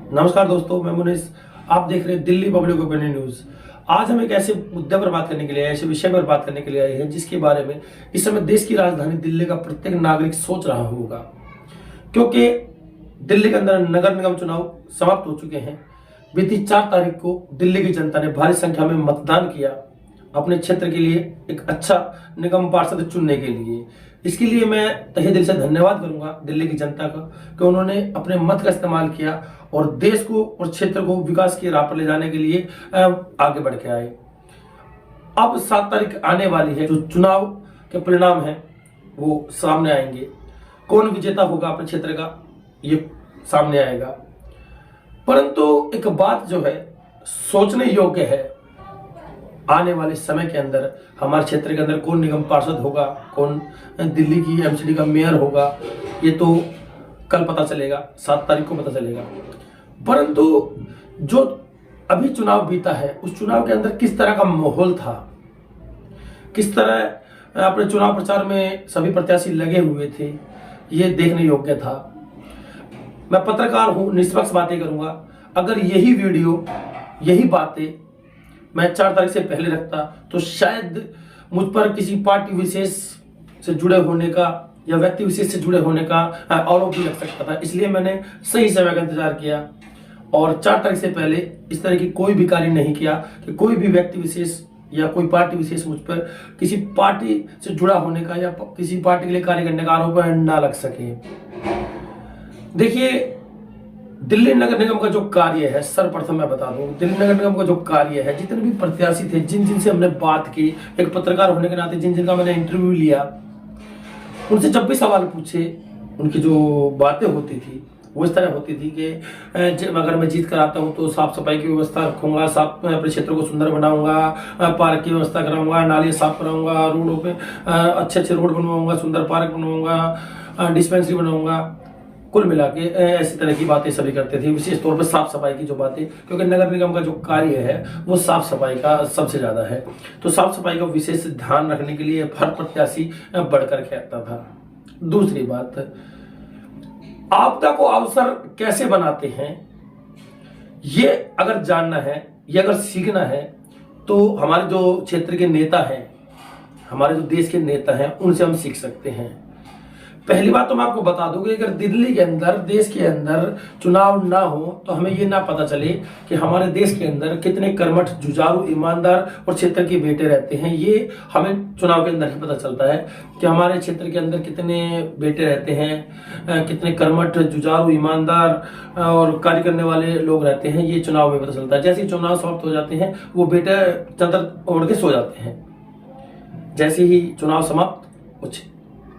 नमस्कार दोस्तों, मैं मुनीस। आप देख रहे हैं दिल्ली पब्लिक ओपिनियन न्यूज। आज हम एक ऐसे मुद्दे पर बात करने के लिए, ऐसे विषय पर बात करने के लिए आए हैं जिसके बारे में इस समय देश की राजधानी दिल्ली का प्रत्येक नागरिक सोच रहा होगा, क्योंकि दिल्ली के अंदर नगर निगम चुनाव समाप्त हो चुके हैं। बीती 4 तारीख को दिल्ली की जनता ने भारी संख्या में मतदान किया अपने क्षेत्र के लिए एक अच्छा निगम पार्षद चुनने के लिए। इसके लिए मैं तहे दिल से धन्यवाद करूंगा दिल्ली की जनता का कि उन्होंने अपने मत का इस्तेमाल किया और देश को और क्षेत्र को विकास की राह पर ले जाने के लिए आगे बढ़ के आए। अब 7 तारीख आने वाली है, जो चुनाव के परिणाम है वो सामने आएंगे। कौन विजेता होगा अपने क्षेत्र का, ये सामने आएगा। परंतु एक बात जो है सोचने योग्य है, आने वाले समय के अंदर हमारे क्षेत्र के अंदर कौन निगम पार्षद होगा, कौन दिल्ली की एमसीडी का मेयर होगा, ये तो कल पता चलेगा, 7 तारीख को पता चलेगा। परंतु जो अभी चुनाव बीता है, उस चुनाव के अंदर किस तरह का माहौल था, किस तरह अपने चुनाव प्रचार में सभी प्रत्याशी लगे हुए थे, ये देखने योग्य था। मैं पत्रकार हूं, निष्पक्ष बातें करूंगा। अगर यही वीडियो, यही बातें मैं 4 तारीख से पहले रखता तो शायद मुझ पर किसी पार्टी विशेष से जुड़े होने का या व्यक्ति विशेष से जुड़े होने का आरोप भी लग सकता था। इसलिए मैंने सही समय का इंतजार किया और 4 तारीख से पहले इस तरह की कोई भी कार्य नहीं किया कि कोई भी व्यक्ति विशेष या कोई पार्टी विशेष मुझ पर किसी पार्टी से जुड़ा होने का या किसी पार्टी के लिए कार्य करने का आरोप ना लग सके। देखिए, दिल्ली नगर निगम का जो कार्य है, सर्वप्रथम मैं बता दूं, दिल्ली नगर निगम का जो कार्य है, जितने भी प्रत्याशी थे, जिन से हमने बात की, एक पत्रकार होने के नाते जिनका मैंने इंटरव्यू लिया, उनसे जब भी सवाल पूछे, उनकी जो बातें होती थी वो इस तरह होती थी कि अगर मैं जीत कर आता हूं तो साफ सफाई की व्यवस्था रखूंगा, साफ अपने क्षेत्र को सुंदर बनाऊंगा, पार्क की व्यवस्था कराऊंगा, नाली साफ कराऊंगा, रोडों पे अच्छे रोड बनवाऊंगा, सुंदर पार्क बनवाऊंगा, डिस्पेंसरी बनाऊंगा। कुल मिला के ऐसी तरह की बातें सभी करते थे, विशेष तौर पर साफ सफाई की जो बातें, क्योंकि नगर निगम का जो कार्य है वो साफ सफाई का सबसे ज्यादा है। तो साफ सफाई का विशेष ध्यान रखने के लिए हर प्रत्याशी बढ़कर के आता था। दूसरी बात, आपदा को अवसर कैसे बनाते हैं, ये अगर जानना है, ये अगर सीखना है, तो हमारे जो क्षेत्र के नेता हैं, हमारे जो देश के नेता हैं, उनसे हम सीख सकते हैं। पहली बात तो मैं आपको बता दूं कि अगर दिल्ली के अंदर, देश के अंदर चुनाव ना हो तो हमें ये ना पता चले कि हमारे देश के अंदर कितने कर्मठ, जुझारू, ईमानदार और क्षेत्र के बेटे रहते हैं। ये हमें चुनाव के अंदर ही पता चलता है कि हमारे क्षेत्र के अंदर कितने बेटे रहते हैं, कितने कर्मठ, जुझारू, ईमानदार और कार्य करने वाले लोग रहते हैं। ये चुनाव में पता चलता है। जैसे ही चुनाव समाप्त हो जाते हैं, वो बेटे चादर ओढ़ के सो जाते हैं। जैसे ही चुनाव समाप्त, कुछ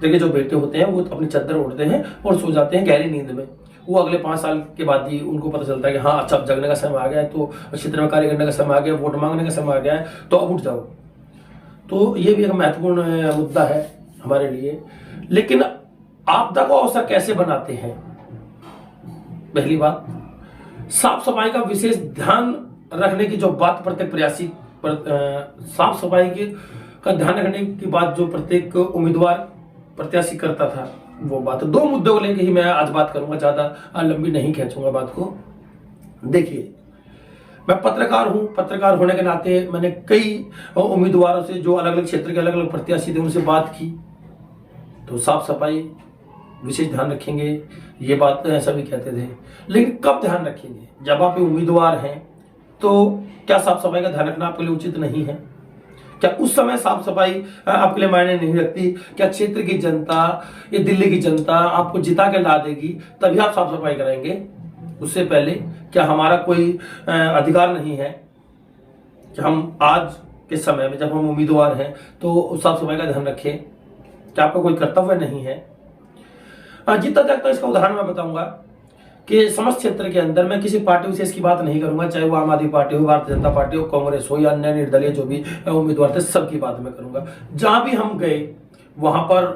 देखिए, जो बेटे होते हैं वो अपनी चादर ओढ़ते हैं और सो जाते हैं गहरी नींद में। वो अगले 5 साल के बाद ही उनको पता चलता है कि हाँ, अच्छा, अब जगने का समय आ गया है, तो क्षेत्र में कार्य करने का समय आ गया, वोट मांगने का समय आ गया है, तो अब उठ जाओ। तो ये भी एक महत्वपूर्ण मुद्दा है हमारे लिए। लेकिन आपदा को अवसर कैसे बनाते हैं? पहली बात, साफ सफाई का विशेष ध्यान रखने की जो बात प्रत्येक प्रयासी साफ सफाई का ध्यान रखने की बात जो प्रत्येक उम्मीदवार प्रत्याशी करता था, वो बात। 2 मुद्दों को लेकर ही मैं आज बात करूंगा, ज्यादा लंबी नहीं खींचूंगा बात को। देखिए, मैं पत्रकार हूं, पत्रकार होने के नाते मैंने कई उम्मीदवारों से, जो अलग अलग क्षेत्र के अलग अलग प्रत्याशी थे, उनसे बात की। तो साफ सफाई विशेष ध्यान रखेंगे, ये बात सभी कहते थे। लेकिन कब ध्यान रखेंगे? जब आप उम्मीदवार हैं तो क्या साफ सफाई का ध्यान रखना आपके लिए उचित नहीं है? क्या उस समय साफ सफाई आपके लिए मायने नहीं रखती? क्या क्षेत्र की जनता, ये दिल्ली की जनता आपको जिता के ला देगी तभी आप साफ सफाई कराएंगे? उससे पहले क्या हमारा कोई अधिकार नहीं है कि हम आज के समय में, जब हम उम्मीदवार हैं, तो साफ सफाई का ध्यान रखें? क्या आपका कोई कर्तव्य नहीं है? जितना जागता इसका उदाहरण मैं बताऊंगा कि समस्त क्षेत्र के अंदर, मैं किसी पार्टी विशेष की बात नहीं करूंगा, चाहे वो आम आदमी पार्टी हो, भारतीय जनता पार्टी हो, कांग्रेस हो या अन्य निर्दलीय जो भी उम्मीदवार थे, सबकी बात मैं करूंगा। जहां भी हम गए वहां पर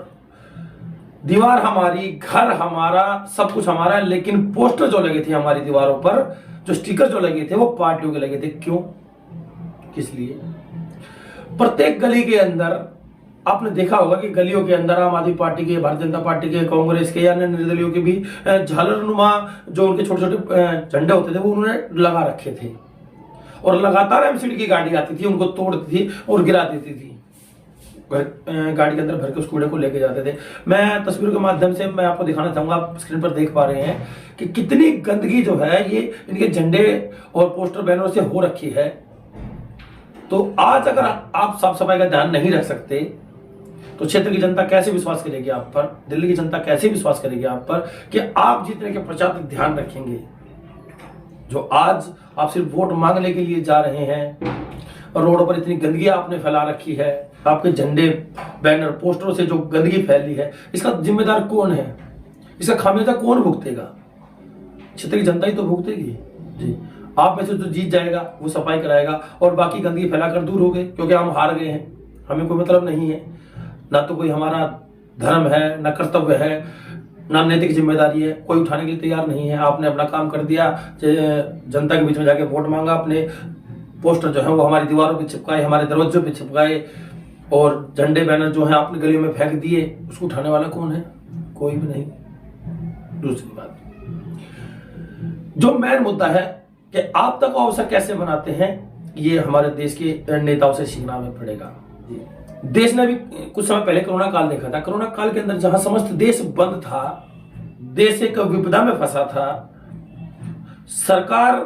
दीवार हमारी, घर हमारा, सब कुछ हमारा, लेकिन पोस्टर जो लगे थे हमारी दीवारों पर, जो स्टिकर जो लगे थे, वो पार्टियों के लगे थे। क्यों? किस लिए? प्रत्येक गली के अंदर आपने देखा होगा कि गलियों के अंदर आम आदमी पार्टी के, भारतीय जनता पार्टी के, कांग्रेस के या अन्य निर्दलीयों के भी झालरनुमा जो उनके छोटे छोटे झंडे होते थे वो उन्होंने लगा रखे थे, और लगातार एमसीडी की गाड़ी आती थी, उनको तोड़ती थी और गिरा देती थी, गाड़ी के अंदर भर के उस कूड़े को लेके जाते थे। मैं तस्वीरों के माध्यम से मैं आपको दिखाना चाहूंगा, आप स्क्रीन पर देख पा रहे हैं कि कितनी गंदगी जो है ये इनके झंडे और पोस्टर बैनरों से हो रखी है। तो आज अगर आप साफ सफाई का ध्यान नहीं रख सकते तो क्षेत्र की जनता कैसे विश्वास करेगी आप पर, दिल्ली की जनता कैसे विश्वास करेगी आप पर कि आप जीतने के पश्चात ध्यान रखेंगे। जो आज आप सिर्फ वोट मांगने के लिए जा रहे हैं और रोडों पर इतनी गंदगी आपने फैला रखी है, आपके झंडे बैनर पोस्टरों से जो गंदगी फैली है, इसका जिम्मेदार कौन है, इसका खामियाजा कौन भुगतेगा? क्षेत्र की जनता ही तो भुगतेगी जी। आप में से जो जीत जाएगा वो सफाई कराएगा और बाकी गंदगी फैलाकर दूर हो गए, क्योंकि हम हार गए हैं, हमें कोई मतलब नहीं है, ना तो कोई हमारा धर्म है, ना कर्तव्य है, ना नैतिक जिम्मेदारी है, कोई उठाने के लिए तैयार नहीं है। आपने अपना काम कर दिया, जनता के बीच में जाके वोट मांगा, अपने पोस्टर जो है वो हमारी दीवारों पे चिपकाए, हमारे दरवाजों पे चिपकाए, और झंडे बैनर जो है आपने गलियों में फेंक दिए, उसको उठाने वाला कौन है? कोई भी नहीं। दूसरी बात, जो मेन मुद्दा है कि आपदा को अवसर कैसे बनाते हैं, ये हमारे देश के नेताओं से सीखना हमें पड़ेगा। देश ने भी कुछ समय पहले कोरोना काल देखा था। कोरोना काल के अंदर जहां समस्त देश बंद था, देश एक विपदा में फंसा था, सरकार,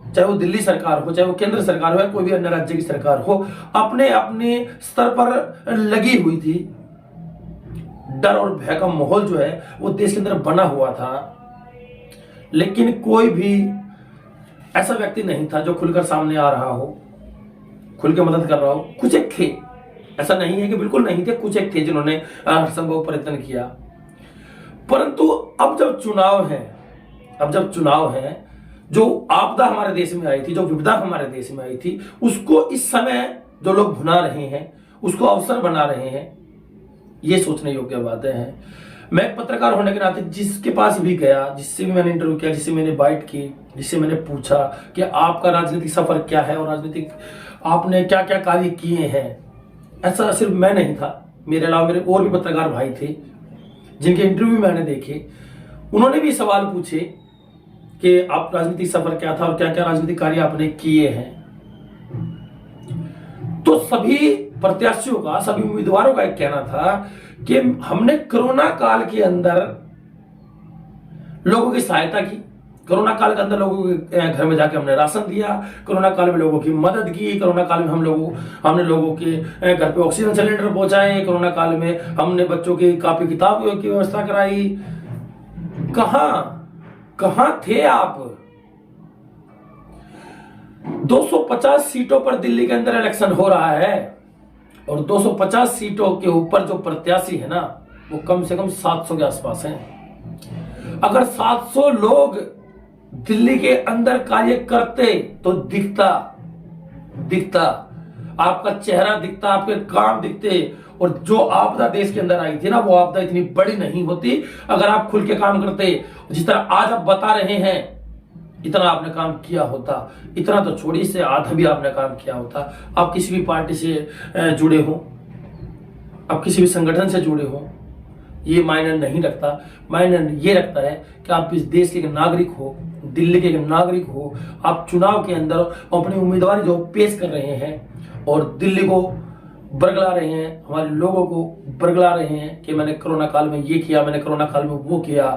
चाहे वो दिल्ली सरकार हो, चाहे वो केंद्र सरकार हो या कोई भी अन्य राज्य की सरकार हो, अपने अपने स्तर पर लगी हुई थी। डर और भय का माहौल जो है वो देश के अंदर बना हुआ था, लेकिन कोई भी ऐसा व्यक्ति नहीं था जो खुलकर सामने आ रहा हो, खुल के मदद कर रहा हो। कुछ एक थे, ऐसा नहीं है कि बिल्कुल नहीं थे, कुछ एक थे जिन्होंने हरसंभव प्रयत्न किया। परंतु अब जब चुनाव है, जो आपदा हमारे देश में आई थी, जो विपदा हमारे देश में आई थी, उसको इस समय जो लोग भुना रहे हैं, उसको अवसर बना रहे हैं, ये सोचने योग्य बातें हैं। मैं पत्रकार होने के नाते जिसके पास भी गया, जिससे भी मैंने इंटरव्यू किया, जिससे मैंने बाइट की, जिससे मैंने पूछा कि आपका राजनीतिक सफर क्या है और राजनीतिक आपने क्या क्या कार्य किए हैं, ऐसा सिर्फ मैं नहीं था, मेरे अलावा मेरे और भी पत्रकार भाई थे जिनके इंटरव्यू मैंने देखे। उन्होंने भी सवाल पूछे कि आप राजनीतिक सफर क्या था और क्या क्या राजनीतिक कार्य आपने किए हैं। तो सभी प्रत्याशियों का, सभी उम्मीदवारों का एक कहना था कि हमने कोरोना काल के अंदर लोगों की सहायता की, कोरोना काल के अंदर लोगों के घर में जाके हमने राशन दिया, कोरोना काल में लोगों की मदद की, कोरोना काल में हमने लोगों के घर पे ऑक्सीजन सिलेंडर पहुंचाए, कोरोना काल में हमने बच्चों की कॉपी किताब की व्यवस्था कराई। कहां थे आप? 250 सीटों पर दिल्ली के अंदर इलेक्शन हो रहा है और 250 सीटों के ऊपर जो प्रत्याशी है ना, वो कम से कम 700 के आसपास हैं। अगर 700 लोग दिल्ली के अंदर कार्य करते तो दिखता, आपका चेहरा दिखता, आपके काम दिखते, और जो आपदा देश के अंदर आई थी ना, वो आपदा इतनी बड़ी नहीं होती अगर आप खुल के काम करते। जिस तरह आज आप बता रहे हैं, इतना आपने काम किया होता, इतना तो छोड़िए, इससे आधा भी आपने काम किया होता। आप किसी भी पार्टी से जुड़े हो, आप किसी भी संगठन से जुड़े हो, ये मायने नहीं रखता। मायने ये रखता है कि आप इस देश के नागरिक हो, दिल्ली के नागरिक हो, आप चुनाव के अंदर अपनी उम्मीदवारी जो पेश कर रहे हैं और दिल्ली को बरगला रहे हैं, हमारे लोगों को बरगला रहे हैं कि मैंने कोरोना काल में ये किया, मैंने कोरोना काल में वो किया।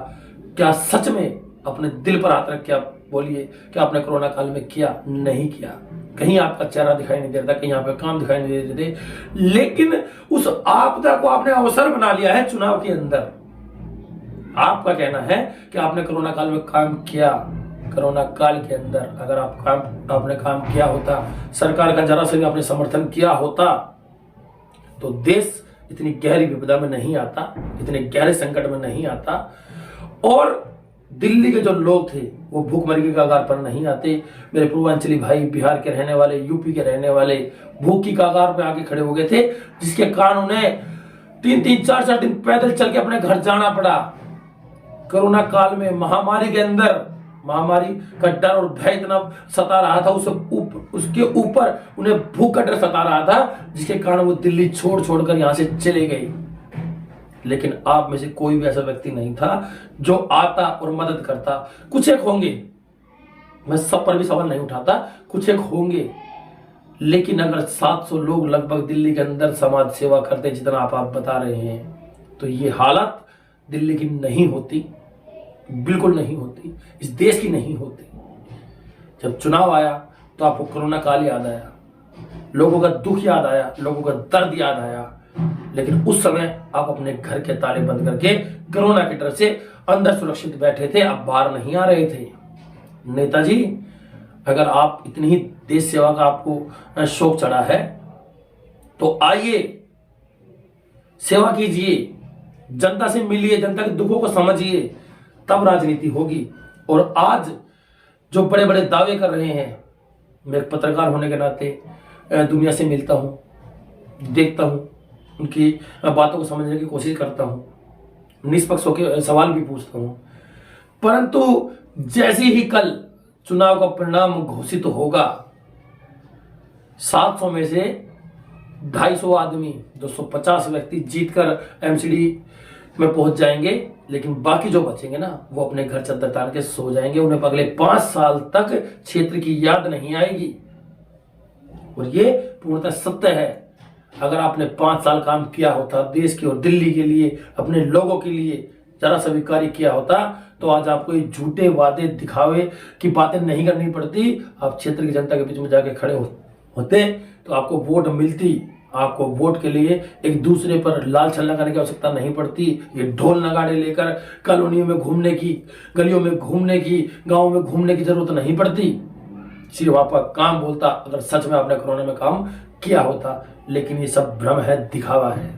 क्या सच में अपने दिल पर हाथ रख के आप बोलिए कि आपने कोरोना काल में किया? नहीं किया। कहीं आपका चेहरा दिखाई नहीं देता, कहीं आपका काम दिखाई नहीं देते, लेकिन उस आपदा को आपने अवसर बना लिया है चुनाव के अंदर। आपका कहना है कि आपने कोरोना काल में काम किया। कोरोना काल के अंदर अगर आपने काम किया होता, सरकार का जरा से भी आपने समर्थन किया होता, तो देश इतनी गहरी विपदा में नहीं आता, इतने गहरे संकट में नहीं आता, और दिल्ली के जो लोग थे वो भूखमरी के कगार पर नहीं आते। मेरे पूर्वांचली भाई, बिहार के रहने वाले, यूपी के रहने वाले भूख की कगार पे आके खड़े हो गए थे, जिसके कारण उन्हें 3-3, 4-4 दिन पैदल चल के अपने घर जाना पड़ा। कोरोना काल में, महामारी के अंदर महामारी का डर और भय इतना सता रहा था, उसके ऊपर उन्हें भूख का डर सता रहा था, जिसके कारण वो दिल्ली छोड़ छोड़कर यहां से चले गए। लेकिन आप में से कोई भी ऐसा व्यक्ति नहीं था जो आता और मदद करता। कुछ एक होंगे, मैं सब पर भी सवाल नहीं उठाता, कुछ एक होंगे, लेकिन अगर 700 लोग लगभग दिल्ली के अंदर समाज सेवा करते जितना आप बता रहे हैं, तो ये हालत दिल्ली की नहीं होती, बिल्कुल नहीं होती, इस देश की नहीं होती। जब चुनाव आया तो आपको कोरोना काल याद आया, लोगों का दुख याद आया, लोगों का दर्द याद आया, लेकिन उस समय आप अपने घर के ताले बंद करके कोरोना के डर से अंदर सुरक्षित बैठे थे, आप बाहर नहीं आ रहे थे। नेताजी, अगर आप इतनी ही देश सेवा का आपको शौक चढ़ा है तो आइए, सेवा कीजिए, जनता से मिलिए, जनता के दुखों को समझिए, तब राजनीति होगी। और आज जो बड़े बड़े दावे कर रहे हैं, मैं एक पत्रकार होने के नाते दुनिया से मिलता हूं, देखता हूं, उनकी बातों को समझने की कोशिश करता हूं, निष्पक्ष होकर सवाल भी पूछता हूं, परंतु जैसे ही कल चुनाव का परिणाम घोषित होगा, 700 में से 250 आदमी, 250 व्यक्ति जीतकर एमसीडी में पहुंच जाएंगे, लेकिन बाकी जो बचेंगे ना, वो अपने घर चद्दर तान के सो जाएंगे। उन्हें अगले 5 साल तक क्षेत्र की याद नहीं आएगी। और ये पूर्णतः सत्य है। अगर आपने 5 साल काम किया होता देश के और दिल्ली के लिए, अपने लोगों के लिए जरा सा भी कार्य किया होता, तो आज आपको ये झूठे वादे दिखावे की बातें नहीं करनी पड़ती। आप क्षेत्र की जनता के बीच में जाके खड़े होते तो आपको वोट मिलती। आपको वोट के लिए एक दूसरे पर लाल छल्ला करने की आवश्यकता नहीं पड़ती। ये ढोल नगाड़े लेकर कॉलोनियों में घूमने की, गलियों में घूमने की, गाँव में घूमने की जरूरत नहीं पड़ती। सिर्फ आपका काम बोलता, अगर सच में आपने कोरोना में काम किया होता। लेकिन ये सब भ्रम है, दिखावा है।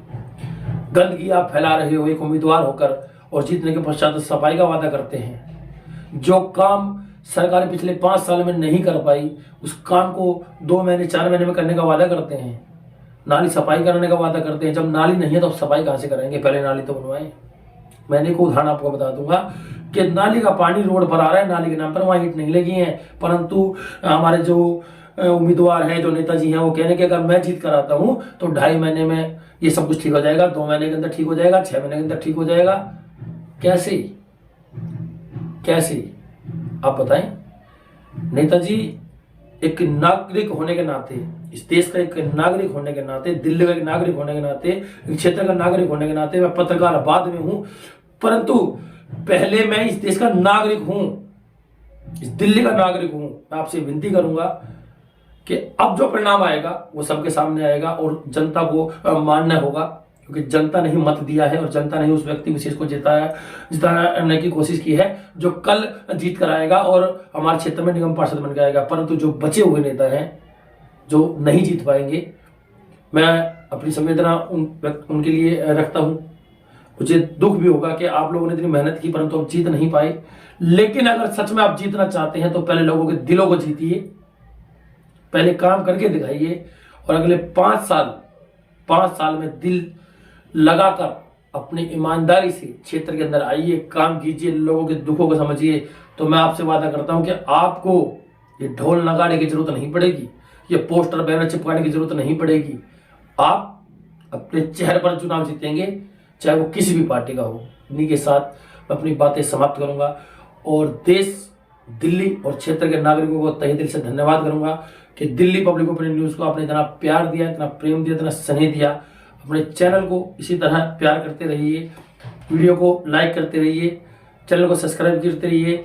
गंदगी आप फैला रहे हो एक उम्मीदवार होकर, और जीतने के पश्चात सफाई का वादा करते हैं। जो काम सरकार पिछले 5 साल में नहीं कर पाई, उस काम को 2 महीने 4 महीने में करने का वादा करते हैं। नाली सफाई करने का वादा करते हैं। जब नाली नहीं है तो सफाई कहां से करेंगे? पहले नाली तो बनवाएं। मैंने एक उदाहरण आपको बता दूंगा कि नाली का पानी रोड पर आ रहा है, नाली के नाम पर वहां ईंट नहीं लगी है, परंतु हमारे जो उम्मीदवार हैं, जो नेताजी हैं, वो कहने के अगर मैं जीत कर आता हूं तो 2.5 महीने में ये सब कुछ ठीक हो जाएगा, 2 महीने के अंदर ठीक हो जाएगा, 6 महीने के अंदर ठीक हो जाएगा। कैसे कैसे आप बताएं? नेताजी, एक नागरिक होने के नाते, इस देश का एक नागरिक होने के नाते, दिल्ली का एक नागरिक होने के नाते, इस क्षेत्र का नागरिक होने के नाते, मैं पत्रकार बाद में हूं, परंतु पहले मैं इस देश का नागरिक हूं, इस दिल्ली का नागरिक हूं। मैं आपसे विनती करूंगा कि अब जो परिणाम आएगा वो सबके सामने आएगा और जनता को मानना होगा, क्योंकि जनता ने ही मत दिया है और जनता ने ही उस व्यक्ति विशेष को जिताने की कोशिश की है जो कल जीत कर आएगा और हमारे क्षेत्र में निगम पार्षद बन के आएगा। परंतु जो बचे हुए नेता हैं जो नहीं जीत पाएंगे, मैं अपनी संवेदना उनके लिए रखता हूं। मुझे दुख भी होगा कि आप लोगों ने इतनी मेहनत की परंतु आप जीत नहीं पाए। लेकिन अगर सच में आप जीतना चाहते हैं तो पहले लोगों के दिलों को जीतिए, पहले काम करके दिखाइए और अगले 5 साल में दिल लगाकर अपनी ईमानदारी से क्षेत्र के अंदर आइए, काम कीजिए, लोगों के दुखों को समझिए। तो मैं आपसे वादा करता हूं कि आपको ये ढोल नगाड़े की जरूरत नहीं पड़ेगी, ये पोस्टर बैनर चिपकाने की जरूरत नहीं पड़ेगी। आप अपने चेहरे पर चुनाव जीतेंगे, चाहे वो किसी भी पार्टी का हो। इन्हीं के साथ मैं अपनी बातें समाप्त करूंगा और देश, दिल्ली और क्षेत्र के नागरिकों को तहे दिल से धन्यवाद करूंगा कि दिल्ली पब्लिक ओपिनियन न्यूज को आपने इतना प्यार दिया, इतना प्रेम दिया, इतना स्नेह दिया। अपने चैनल को इसी तरह प्यार करते रहिए, वीडियो को लाइक करते रहिए, चैनल को सब्सक्राइब करते रहिए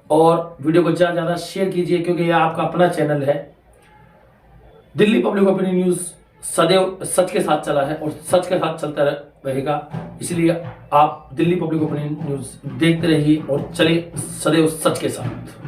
और वीडियो को ज़्यादा से ज़्यादा शेयर कीजिए, क्योंकि यह आपका अपना चैनल है। दिल्ली पब्लिक ओपिनियन न्यूज सदैव सच के साथ चला है और सच के साथ चलता रहेगा, इसलिए आप दिल्ली पब्लिक ओपिनियन न्यूज देखते रहिए और चलिए सदैव सच के साथ।